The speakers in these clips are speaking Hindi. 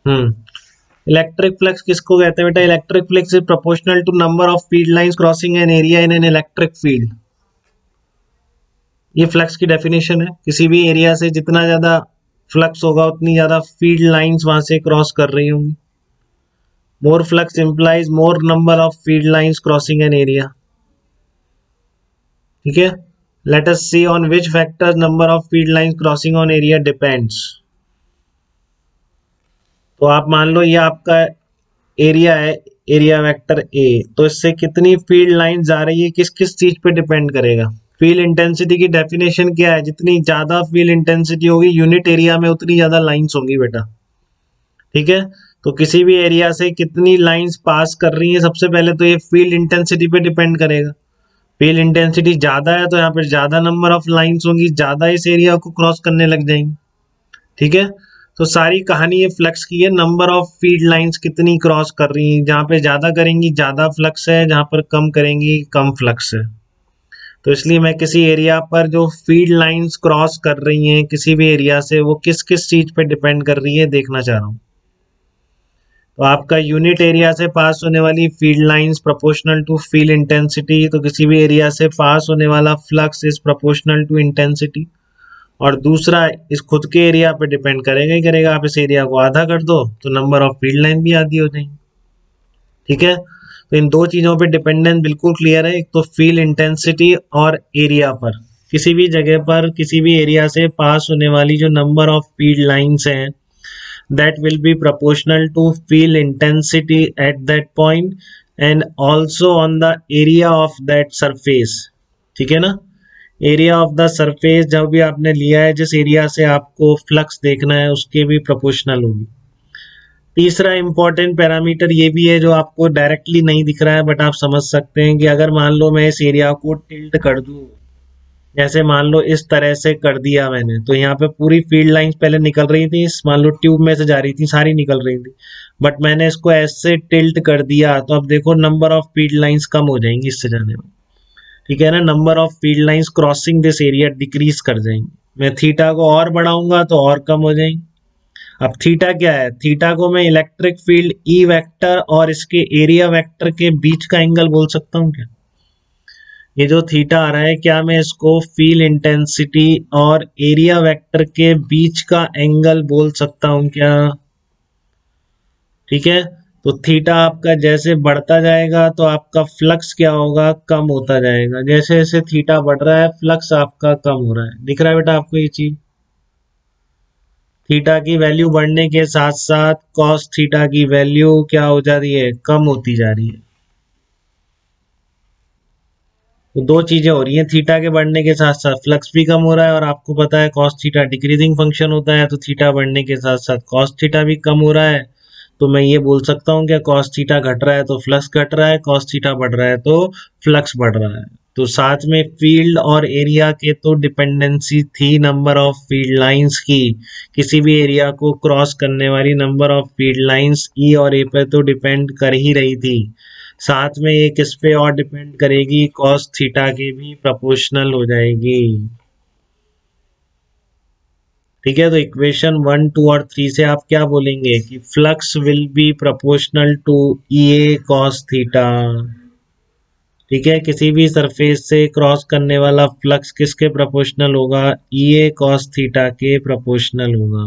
हम्म इलेक्ट्रिक फ्लक्स किसको कहते हैं बेटा? Electric flux is proportional to number of field lines crossing an area in an electric field. ये फ्लक्स की डेफिनेशन है। किसी भी एरिया से जितना ज्यादा फ्लक्स होगा उतनी ज्यादा फील्ड लाइंस वहां से क्रॉस कर रही होंगी। More flux implies more number of field lines crossing an area. ठीक है, let us see on which factors number of field lines crossing on area depends. तो आप मान लो ये आपका एरिया है, एरिया वेक्टर ए, तो इससे कितनी फील्ड लाइन जा रही है किस किस चीज पे डिपेंड करेगा? फील्ड इंटेंसिटी की डेफिनेशन क्या है? जितनी ज्यादा फील्ड इंटेंसिटी होगी यूनिट एरिया में उतनी ज्यादा लाइंस होंगी बेटा। ठीक है, तो किसी भी एरिया से कितनी लाइंस पास कर रही हैं सबसे पहले तो ये फील्ड इंटेंसिटी पे डिपेंड करेगा। फील्ड इंटेंसिटी ज्यादा है तो यहाँ पे ज्यादा नंबर ऑफ लाइंस होंगी, ज्यादा इस एरिया को क्रॉस करने लग जाएंगी। ठीक है, तो सारी कहानी ये फ्लक्स की है, नंबर ऑफ फील्ड लाइंस कितनी क्रॉस कर रही हैं। जहां पे ज्यादा करेंगी ज्यादा फ्लक्स है, जहां पर कम करेंगी कम फ्लक्स है। तो इसलिए मैं किसी एरिया पर जो फील्ड लाइंस क्रॉस कर रही हैं किसी भी एरिया से वो किस किस चीज पे डिपेंड कर रही है देखना चाह रहा हूँ। तो आपका यूनिट एरिया से पास होने वाली field lines proportional to field intensity, तो किसी भी एरिया से पास होने वाला flux is proportional to intensity. और दूसरा इस खुद के एरिया पे डिपेंड करेगा ही करेगा। आप इस एरिया को आधा कर दो तो नंबर ऑफ फील्ड लाइन भी आधी हो जाएंगी। ठीक है, तो इन दो चीजों पे डिपेंडेंस बिल्कुल क्लियर है, एक तो फील्ड इंटेंसिटी और एरिया पर। किसी भी जगह पर किसी भी एरिया से पास होने वाली जो नंबर ऑफ फील्ड लाइंस हैं that will be proportional to field intensity at that point and also on the area of that surface। ठीक है ना, एरिया ऑफ द सरफेस जब भी आपने लिया है जिस एरिया से आपको फ्लक्स देखना है उसके भी प्रोपोर्शनल होगी। तीसरा इंपॉर्टेंट पैरामीटर ये भी है जो आपको डायरेक्टली नहीं दिख रहा है बट आप समझ सकते हैं कि अगर मान लो मैं इस एरिया को टिल्ट कर दूं, जैसे मान लो इस तरह से कर दिया मैंने, तो यहाँ पे पूरी फील्ड लाइंस पहले निकल रही थी, मान लो ट्यूब में से जा रही थी, सारी निकल रही थी, बट मैंने इसको ऐसे टिल्ट कर दिया तो अब देखो नंबर ऑफ फील्ड लाइंस कम हो जाएंगी इससे जाने में। ठीक है ना, number of field lines crossing this area decrease कर जाएंगे। मैं थीटा को और बढ़ाऊंगा तो और कम हो जाएंगे। अब थीटा क्या है? थीटा को मैं इलेक्ट्रिक फील्ड ई वेक्टर और इसके एरिया वेक्टर के बीच का एंगल बोल सकता हूँ क्या? ये जो थीटा आ रहा है क्या मैं इसको फील्ड इंटेंसिटी और एरिया वेक्टर के बीच का एंगल बोल सकता हूं क्या? ठीक है, तो थीटा आपका जैसे बढ़ता जाएगा तो आपका फ्लक्स क्या होगा? कम होता जाएगा। जैसे जैसे थीटा बढ़ रहा है फ्लक्स आपका कम हो रहा है। दिख रहा है बेटा आपको ये चीज? थीटा की वैल्यू बढ़ने के साथ साथ कॉस थीटा की वैल्यू क्या हो जा रही है? कम होती जा रही है। तो दो चीजें हो रही हैं, थीटा के बढ़ने के साथ साथ फ्लक्स भी कम हो रहा है और आपको पता है कॉस थीटा डिक्रीजिंग फंक्शन होता है, तो थीटा बढ़ने के साथ साथ कॉस थीटा भी कम हो रहा है। तो मैं ये बोल सकता हूँ कि कॉस थीटा घट रहा है तो फ्लक्स घट रहा है, कॉस थीटा बढ़ रहा है तो फ्लक्स बढ़ रहा है। तो साथ में फील्ड और एरिया के तो डिपेंडेंसी थी नंबर ऑफ फील्ड लाइंस की, किसी भी एरिया को क्रॉस करने वाली नंबर ऑफ फील्ड लाइंस ई और ए पे तो डिपेंड कर ही रही थी। साथ में ये किस पे और डिपेंड करेगी? कॉस थीटा के भी प्रोपोर्शनल हो जाएगी। ठीक है, तो इक्वेशन 1, 2 और 3 से आप क्या बोलेंगे कि flux will be proportional to E A cos theta. ठीक है, किसी भी सरफेस से क्रॉस करने वाला फ्लक्स किसके प्रोपोर्शनल होगा? ई ए कॉस थीटा के प्रोपोर्शनल होगा।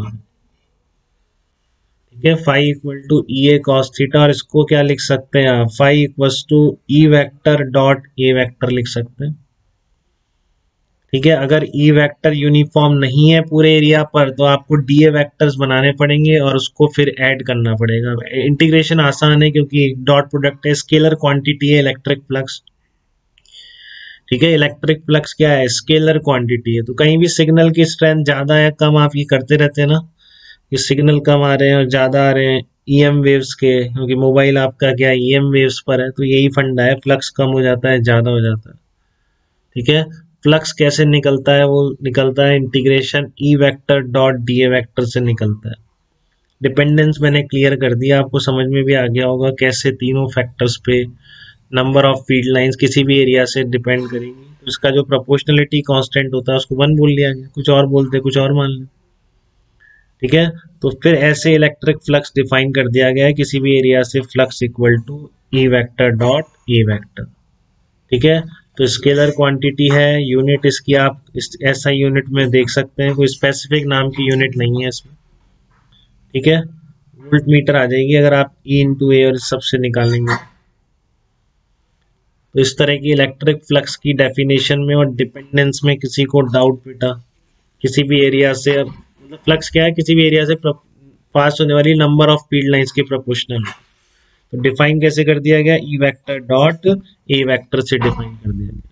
ठीक है, phi equal to E A cos theta, और इसको क्या लिख सकते हैं आप? Phi equal to E vector dot A vector लिख सकते हैं। ठीक है, अगर ई वेक्टर यूनिफॉर्म नहीं है पूरे एरिया पर तो आपको डी ए वेक्टर्स बनाने पड़ेंगे और उसको फिर ऐड करना पड़ेगा। इंटीग्रेशन आसान है क्योंकि डॉट प्रोडक्ट है, स्केलर क्वांटिटी है इलेक्ट्रिक फ्लक्स। ठीक है, इलेक्ट्रिक फ्लक्स क्या है? स्केलर क्वांटिटी है। तो कहीं भी सिग्नल की स्ट्रेंथ ज्यादा है कम आप ये करते रहते हैं ना, ये सिग्नल कम आ रहे हैं और ज्यादा आ रहे हैं ईएम वेव्स के, क्योंकि मोबाइल आपका क्या ईएम वेव्स पर है, तो यही फंडा है, फ्लक्स कम हो जाता है ज्यादा हो जाता है। ठीक है, फ्लक्स कैसे निकलता है? वो निकलता है integration E vector dot D A vector से निकलता है। डिपेंडेंस मैंने क्लियर कर दिया, आपको समझ में भी आ गया होगा कैसे तीनों फैक्टर्स पे नंबर ऑफ फील्ड लाइंस किसी भी एरिया से डिपेंड करेंगी। तो इसका जो प्रोपोर्शनलिटी कांस्टेंट होता है उसको 1 बोल लिया गया, कुछ और बोलते कुछ और मान लें। ठीक है। तो फिर ऐसे इलेक्ट्रिक फ्लक्स डिफाइन कर दिया गया है किसी भी एरिया से flux equal to E vector dot A vector. ठीक है। तो स्केलर क्वांटिटी है, यूनिट इसकी आप इस ऐसा यूनिट में देख सकते हैं, कोई स्पेसिफिक नाम की यूनिट नहीं है इसमें। ठीक है। वोल्ट मीटर आ जाएगी अगर आप ई इंटू ए और सबसे निकालेंगे। तो इस तरह की इलेक्ट्रिक फ्लक्स की डेफिनेशन में और डिपेंडेंस में किसी को डाउट बेटा किसी भी एरिया से, मतलब फ्लक्स क्या है, किसी भी एरिया से पास होने वाली नंबर ऑफ फील्ड लाइंस के प्रोपोर्शनल। तो डिफाइन कैसे कर दिया गया, ई वेक्टर डॉट ए वेक्टर से डिफाइन कर दिया गया।